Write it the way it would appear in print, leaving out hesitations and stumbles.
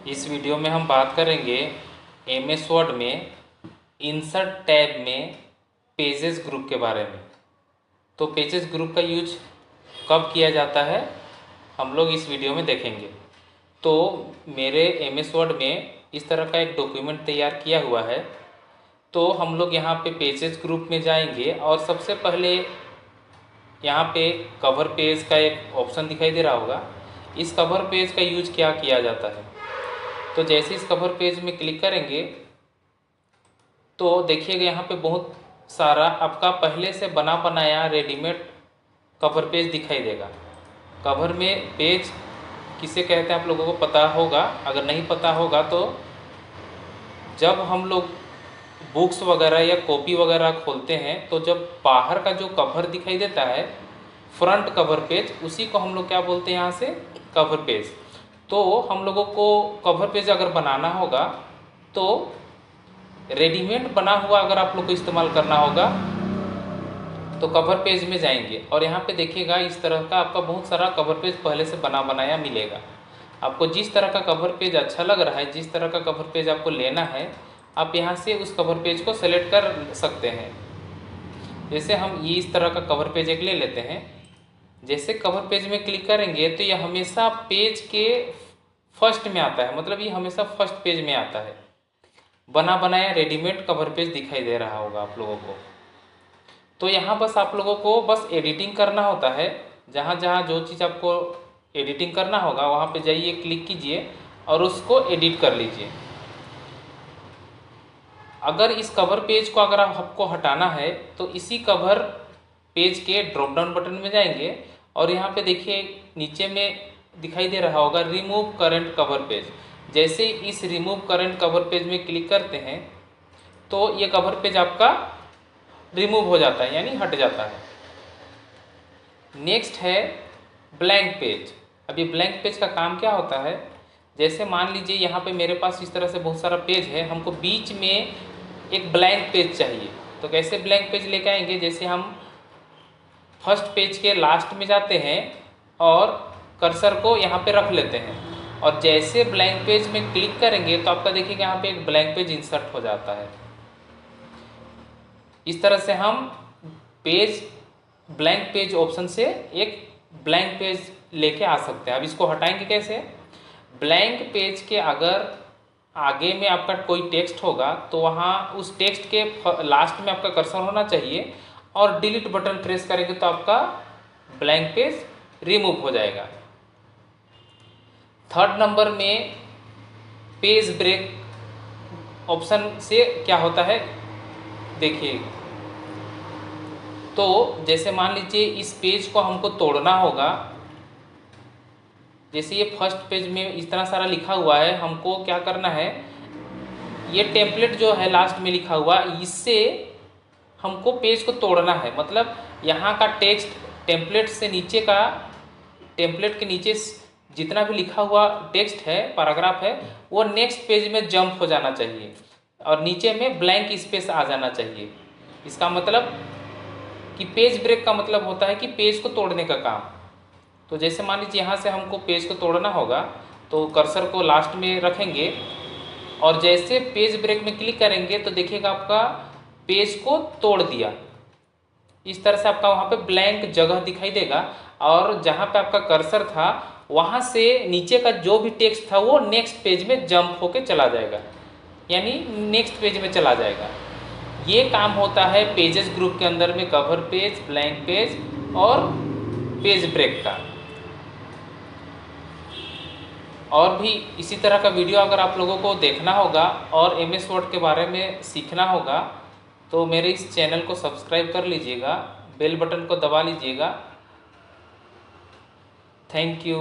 इस वीडियो में हम बात करेंगे एमएस वर्ड में इंसर्ट टैब में पेजेस ग्रुप के बारे में। तो पेजेस ग्रुप का यूज कब किया जाता है हम लोग इस वीडियो में देखेंगे। तो मेरे एमएस वर्ड में इस तरह का एक डॉक्यूमेंट तैयार किया हुआ है। तो हम लोग यहाँ पे पेजेस ग्रुप में जाएंगे और सबसे पहले यहाँ पे कवर पेज का एक ऑप्शन दिखाई दे रहा होगा। इस कवर पेज का यूज क्या किया जाता है, तो जैसे इस कवर पेज में क्लिक करेंगे तो देखिएगा यहाँ पे बहुत सारा आपका पहले से बना बनाया रेडीमेड कवर पेज दिखाई देगा। कवर में पेज किसे कहते हैं आप लोगों को पता होगा, अगर नहीं पता होगा तो जब हम लोग बुक्स वगैरह या कॉपी वगैरह खोलते हैं तो जब बाहर का जो कवर दिखाई देता है फ्रंट कवर पेज, उसी को हम लोग क्या बोलते हैं यहाँ से कवर पेज। तो हम लोगों को कवर पेज अगर बनाना होगा तो रेडीमेड बना हुआ अगर आप लोग को इस्तेमाल करना होगा तो कवर पेज में जाएंगे और यहाँ पे देखिएगा इस तरह का आपका बहुत सारा कवर पेज पहले से बना बनाया मिलेगा। आपको जिस तरह का कवर पेज अच्छा लग रहा है, जिस तरह का कवर पेज आपको लेना है, आप यहाँ से उस कवर पेज को सेलेक्ट कर सकते हैं। जैसे हम ये इस तरह का कवर पेज एक ले लेते हैं। जैसे कवर पेज में क्लिक करेंगे तो ये हमेशा पेज के फर्स्ट में आता है, मतलब ये हमेशा फर्स्ट पेज में आता है। बना बनाया रेडीमेड कवर पेज दिखाई दे रहा होगा आप लोगों को। तो यहाँ बस आप लोगों को बस एडिटिंग करना होता है। जहाँ जहाँ जो चीज़ आपको एडिटिंग करना होगा वहाँ पे जाइए, क्लिक कीजिए और उसको एडिट कर लीजिए। अगर इस कवर पेज को अगर आपको हटाना है तो इसी कवर पेज के ड्रॉप डाउन बटन में जाएंगे और यहाँ पे देखिए नीचे में दिखाई दे रहा होगा रिमूव करंट कवर पेज। जैसे इस रिमूव करंट कवर पेज में क्लिक करते हैं तो ये कवर पेज आपका रिमूव हो जाता है, यानी हट जाता है। नेक्स्ट है ब्लैंक पेज। अभी ब्लैंक पेज का काम क्या होता है, जैसे मान लीजिए यहाँ पे मेरे पास इस तरह से बहुत सारा पेज है, हमको बीच में एक ब्लैंक पेज चाहिए। तो कैसे ब्लैंक पेज लेके आएंगे, जैसे हम फर्स्ट पेज के लास्ट में जाते हैं और कर्सर को यहाँ पे रख लेते हैं और जैसे ब्लैंक पेज में क्लिक करेंगे तो आपका देखिएगा यहाँ पे एक ब्लैंक पेज इंसर्ट हो जाता है। इस तरह से हम पेज ब्लैंक पेज ऑप्शन से एक ब्लैंक पेज लेके आ सकते हैं। अब इसको हटाएंगे कैसे, ब्लैंक पेज के अगर आगे में आपका कोई टेक्स्ट होगा तो वहाँ उस टेक्स्ट के लास्ट में आपका कर्सर होना चाहिए और डिलीट बटन प्रेस करेंगे तो आपका ब्लैंक पेज रिमूव हो जाएगा। थर्ड नंबर में पेज ब्रेक ऑप्शन से क्या होता है देखिए। तो जैसे मान लीजिए इस पेज को हमको तोड़ना होगा, जैसे ये फर्स्ट पेज में इस तरह सारा लिखा हुआ है, हमको क्या करना है, ये टेम्पलेट जो है लास्ट में लिखा हुआ, इससे हमको पेज को तोड़ना है। मतलब यहाँ का टेक्स्ट टेम्पलेट से नीचे का, टेम्पलेट के नीचे जितना भी लिखा हुआ टेक्स्ट है, पैराग्राफ है, वो नेक्स्ट पेज में जंप हो जाना चाहिए और नीचे में ब्लैंक स्पेस आ जाना चाहिए। इसका मतलब कि पेज ब्रेक का मतलब होता है कि पेज को तोड़ने का काम। तो जैसे मान लीजिए यहाँ से हमको पेज को तोड़ना होगा तो कर्सर को लास्ट में रखेंगे और जैसे पेज ब्रेक में क्लिक करेंगे तो देखिएगा आपका पेज को तोड़ दिया। इस तरह से आपका वहाँ पे ब्लैंक जगह दिखाई देगा और जहाँ पे आपका कर्सर था वहाँ से नीचे का जो भी टेक्स्ट था वो नेक्स्ट पेज में जंप होके चला जाएगा, यानी नेक्स्ट पेज में चला जाएगा। ये काम होता है पेजेस ग्रुप के अंदर में कवर पेज, ब्लैंक पेज और पेज ब्रेक का। और भी इसी तरह का वीडियो अगर आप लोगों को देखना होगा और एमएस वर्ड के बारे में सीखना होगा तो मेरे इस चैनल को सब्सक्राइब कर लीजिएगा, बेल बटन को दबा लीजिएगा। Thank you.